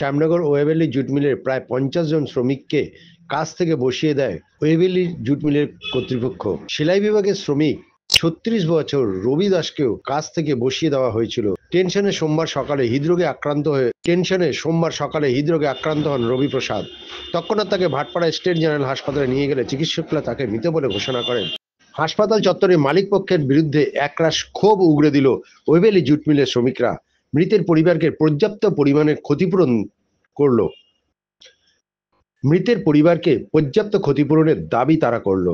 Shyamnagar ওয়েভেলি jute মিলের প্রায় 50 জন শ্রমিককে কাজ থেকে বসিয়ে দেয় ওয়েভেলি জুট মিলের কর্তৃপক্ষ। সেলাই বিভাগের শ্রমিক 36 বছর রবি দাসকেও কাজ থেকে বসিয়ে দেওয়া হয়েছিল। টেনশনে সোমবার সকালে হৃদরোগে আক্রান্ত হন রবি প্রসাদ। তৎক্ষণাৎ তাকে ভাটপাড়া স্টেট জেনারেল হাসপাতালে নিয়ে গেলে চিকিৎসকরা তাকে মৃত বলে ঘোষণা করেন। হাসপাতাল চত্বরে মালিক পক্ষের বিরুদ্ধে একরাশ ক্ষোভ উগরে দিল ওয়েভেলি জুট মিলের শ্রমিকরা। মৃতের পরিবারকে পর্যাপ্ত পরিমাণে ক্ষতিপূরণের দাবি তারা করল।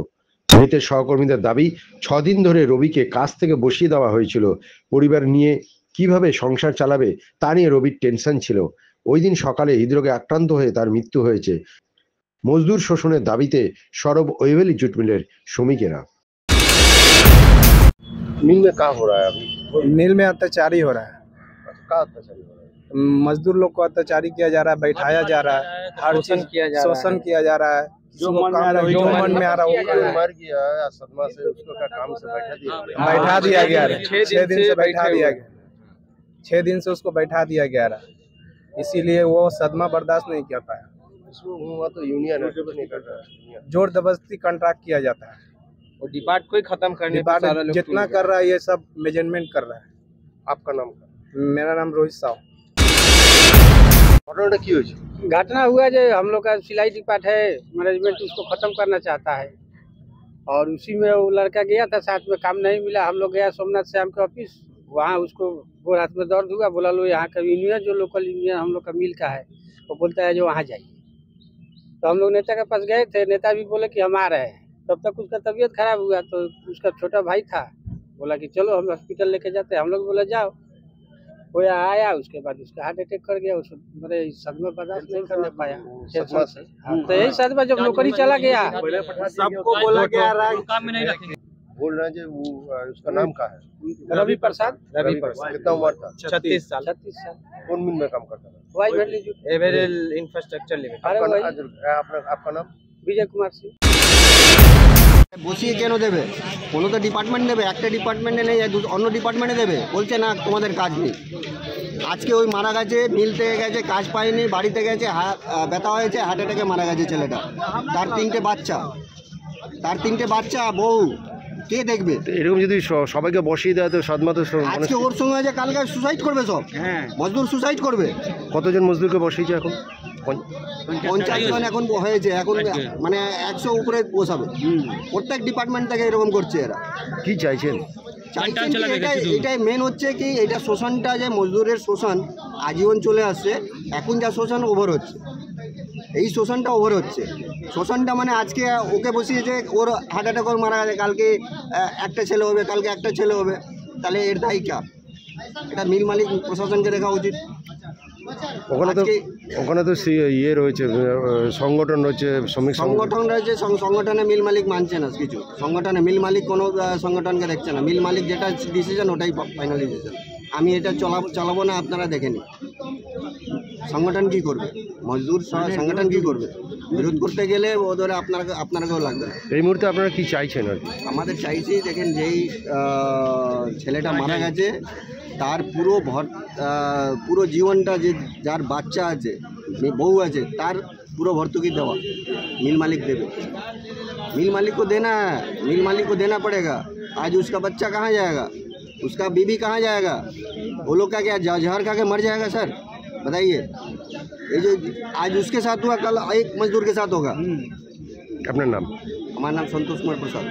মৃতের সহকর্মীদের দাবি 6 দিন ধরে রবিকে কাজ থেকে বসিয়ে দেওয়া হয়েছিল। পরিবার নিয়ে কিভাবে সংসার চালাবে তা নিয়ে রবির টেনশন ছিল। ওই দিন সকালে হৃদরোগে আক্রান্ত হয়ে তার মৃত্যু হয়েছে। মজদুর শোষণের দাবিতে সরব ওয়েভেলি জুট মিলের শ্রমিকেরা। मिल में क्या हो रहा है अभी? मिल में अत्याचारी हो रहा है। क्या अत्याचारी हो रहा है? मजदूर लोग को अत्याचारी किया जा रहा है, बैठाया जा रहा है, हर चीज शोषण किया जा रहा है। जो मन में आ रहा है वो मर गया है सदमा से, उसको क्या काम से बैठा दिया गया है। 6 दिन से बैठा दिया गया, 6 दिन से उसको बैठा दिया गया रहा, इसीलिए वो सदमा बर्दाश्त नहीं कर पाया। तो यूनियन नहीं कर रहा है, जोर जबरदस्ती कॉन्ट्रैक्ट किया जाता है। और डिपार्ट को ही खत्म करने जितना कर रहा है ये सब मेजरमेंट कर रहा है। आपका नाम क्या? मेरा नाम रोहित साहू। घटना की हुई? घटना हुआ जो हम लोग का सिलाई डिपार्ट है, मैनेजमेंट उसको खत्म करना चाहता है और उसी में वो लड़का गया था, साथ में काम नहीं मिला। हम लोग गया सोमनाथ श्याम के ऑफिस, वहाँ उसको गोर हाथ में दर्द हुआ। बोला लो यहाँ का यूनियन जो लोकल यूनियन हम लोग का मिल का है, वो बोलता है जो वहाँ जाइए। तो हम लोग नेता के पास गए थे, नेता भी बोले कि हम आ रहे हैं। तब तक उसका तबीयत खराब हुआ, तो उसका छोटा भाई था, बोला कि चलो हम हॉस्पिटल लेके जाते हैं। हम लोग बोले जाओ। वो आया, उसके बाद उसका हार्ट अटैक कर गया। उसको मेरे सदमा बर्दाश्त नहीं करने पाया। तो यही सदमा जब नौकरी चला गया, सबको बोला गया बोल रहे हैं वो उसका नाम क्या है? रवि प्रसाद। कितना उम्र था? 36 साल। कौन मिल में काम करता था? एवरेल इंफ्रास्ट्रक्चर लिमिटेड। आपका नाम? विजय कुमार सिंह। বসিয়ে কেন দেবে? কোনো তো ডিপার্টমেন্ট দেবে, একটা ডিপার্টমেন্টে নেই অন্য ডিপার্টমেন্টে দেবে। বলছে না তোমাদের কাজ নেই। আজকে ওই মারা গেছে, মিল থেকে গেছে, কাজ পায়নি, বাড়িতে গেছে, ব্যথা হয়েছে, হার্ট অ্যাটাকে মারা গেছে ছেলেটা। তার 3টে বাচ্চা, বউ, কে দেখবে? এরকম যদি সবাইকে বসিয়ে দেয় তো সদমা তো আজকে ওর সঙ্গে আছে, কালকে সুসাইড করবে সব। মজদুর সুসাইড করবে। কতজন মজদুরকে বসিয়েছে এখন? 50 জন এখন হয়েছে, এখন মানে 100 উপরে বসাবে। প্রত্যেক ডিপার্টমেন্ট থেকে এরকম করছে এরা। কি চাইছেন? এটাই মেন হচ্ছে কি, এটা শোষণটা যে মজদুরের শোষণ আজীবন চলে আসছে, এখন যা শোষণ ওভার হচ্ছে, এই শোষণটা ওভার হচ্ছে। শোষণটা মানে আজকে ওকে বসিয়েছে, ওর হার্ট অ্যাটাক করে মারা গেছে, কালকে একটা ছেলে হবে, কালকে একটা ছেলে হবে, তাহলে এর দায়ী কার? এটা মিল মালিক প্রশাসনকে দেখা উচিত। ওখানে তো ইয়ে রয়েছে, সংগঠন রয়েছে, শ্রমিক সংগঠন রয়েছে, সংগঠনে মিল মালিক মানছে না কিছু। সংগঠনে মিল মালিক কোনো সংগঠনকে দেখছে না। মিল মালিক যেটা ডিসিশন ওটাই ফাইনাল ডিসিশন। আমি এটা চালাবো না, আপনারা দেখে নিন। সংগঠন কি করবে? মজদুর সংগঠন কি করবে? বিরোধ করতে গেলে ও ধরে আপনারাকেও লাগবে না। এই মুহূর্তে আপনারা কি চাইছেন? আর কি আমাদের চাইছি, দেখেন যেই ছেলেটা মারা গেছে তার পুরো জীবনটা, যে যার বাচ্চা আছে, বউ আছে, তার পুরো ভর্তুকি দেওয়া मिल मालिक देवे। मिल मालिक को देना पड़ेगा। आज उसका बच्चा कहाँ जाएगा, उसका बीबी कहाँ जाएगा? वो लोग का क्या जहर खा के मर जाएगा सर? बताइए। ये जो आज उसके साथ हुआ, कल एक मजदूर के साथ होगा। अपना नाम? हमारा नाम संतोष कुमार प्रसाद।